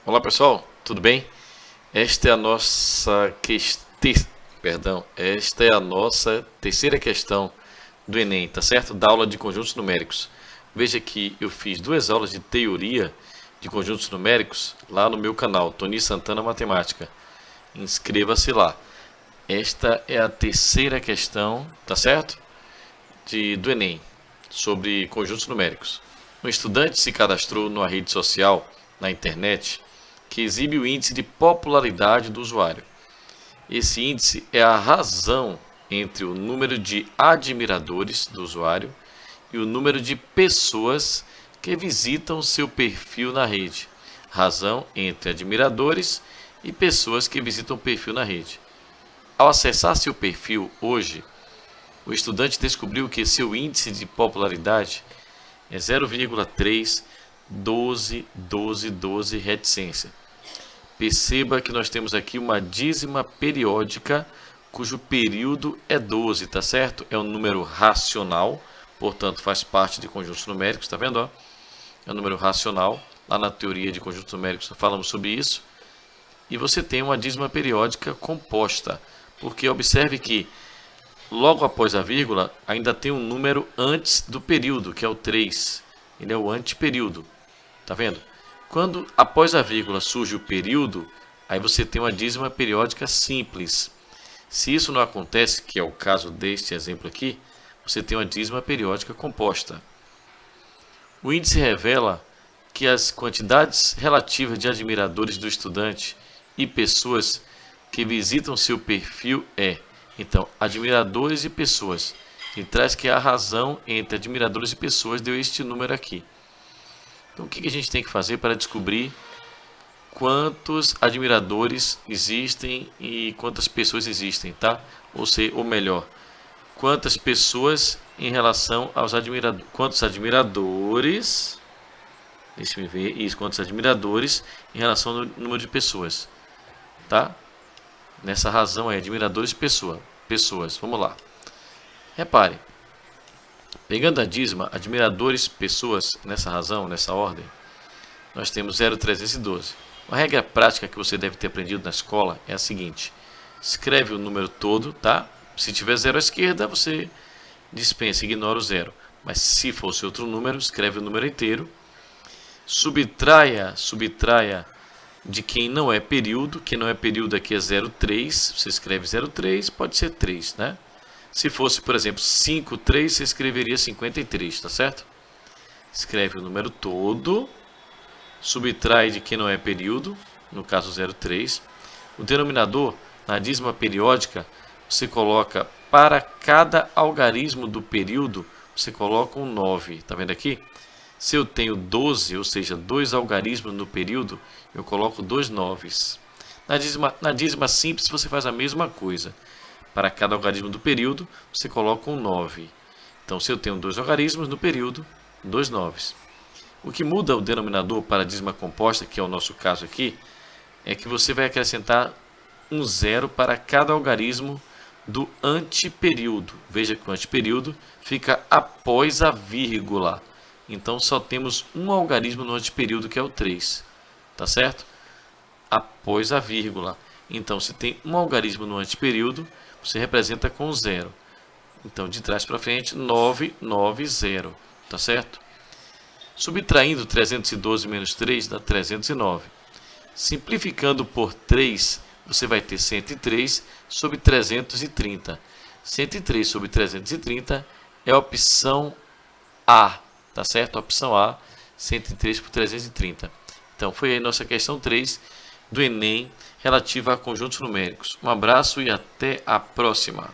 Olá pessoal, tudo bem? Esta é a nossa terceira questão do Enem, tá certo? Da aula de conjuntos numéricos. Veja que eu fiz 2 aulas de teoria de conjuntos numéricos lá no meu canal, Tony Santana Matemática. Inscreva-se lá. Esta é a terceira questão, tá certo? Do Enem, sobre conjuntos numéricos. Um estudante se cadastrou numa rede social, na internet, que exibe o índice de popularidade do usuário. Esse índice é a razão entre o número de admiradores do usuário e o número de pessoas que visitam seu perfil na rede. Razão entre admiradores e pessoas que visitam o perfil na rede. Ao acessar seu perfil hoje, o estudante descobriu que seu índice de popularidade é 0,31212 reticência. Perceba que nós temos aqui uma dízima periódica cujo período é 12, tá certo? É um número racional, portanto faz parte de conjuntos numéricos, tá vendo? Ó? É um número racional. Lá na teoria de conjuntos numéricos falamos sobre isso. E você tem uma dízima periódica composta, porque observe que logo após a vírgula ainda tem um número antes do período, que é o 3. Ele é o anteperíodo, tá vendo? Quando após a vírgula surge o período, aí você tem uma dízima periódica simples. Se isso não acontece, que é o caso deste exemplo aqui, você tem uma dízima periódica composta. O índice revela que as quantidades relativas de admiradores do estudante e pessoas que visitam seu perfil então, admiradores e pessoas. E traz que a razão entre admiradores e pessoas deu este número aqui. Então, o que a gente tem que fazer para descobrir quantos admiradores existem e quantas pessoas existem, tá? Ou melhor, quantas pessoas em relação aos admiradores. Quantos admiradores, deixa eu ver, isso, quantos admiradores em relação ao número de pessoas, tá? Nessa razão admiradores pessoas. Vamos lá. Repare. Pegando a dízima, admiradores, pessoas, nessa razão, nessa ordem, nós temos 0,312. Uma regra prática que você deve ter aprendido na escola é a seguinte. Escreve o número todo, tá? Se tiver 0 à esquerda, você dispensa, ignora o 0. Mas se fosse outro número, escreve o número inteiro. Subtraia de quem não é período. Quem não é período aqui é 0,3. Você escreve 0,3, pode ser 3, né? Se fosse, por exemplo, 53, você escreveria 53, tá certo? Escreve o número todo, subtrai de quem não é período, no caso 0,3. O denominador, na dízima periódica, você coloca para cada algarismo do período, você coloca um 9, tá vendo aqui? Se eu tenho 12, ou seja, 2 algarismos no período, eu coloco 2 noves. Na dízima simples, você faz a mesma coisa. Para cada algarismo do período, você coloca um 9. Então, se eu tenho 2 algarismos no período, 2 noves. O que muda o denominador para a dízima composta, que é o nosso caso aqui, é que você vai acrescentar um 0 para cada algarismo do anteperíodo. Veja que o anteperíodo fica após a vírgula. Então, só temos um algarismo no anteperíodo, que é o 3. Tá certo? Após a vírgula. Então, se tem um algarismo no anteperíodo, você representa com 0. Então, de trás para frente, 990. Tá certo? Subtraindo 312 menos 3 dá 309. Simplificando por 3, você vai ter 103 sobre 330. 103 sobre 330 é a opção A. Tá certo? A opção A, 103 por 330. Então, foi aí nossa questão 3 do Enem relativa a conjuntos numéricos. Um abraço e até a próxima.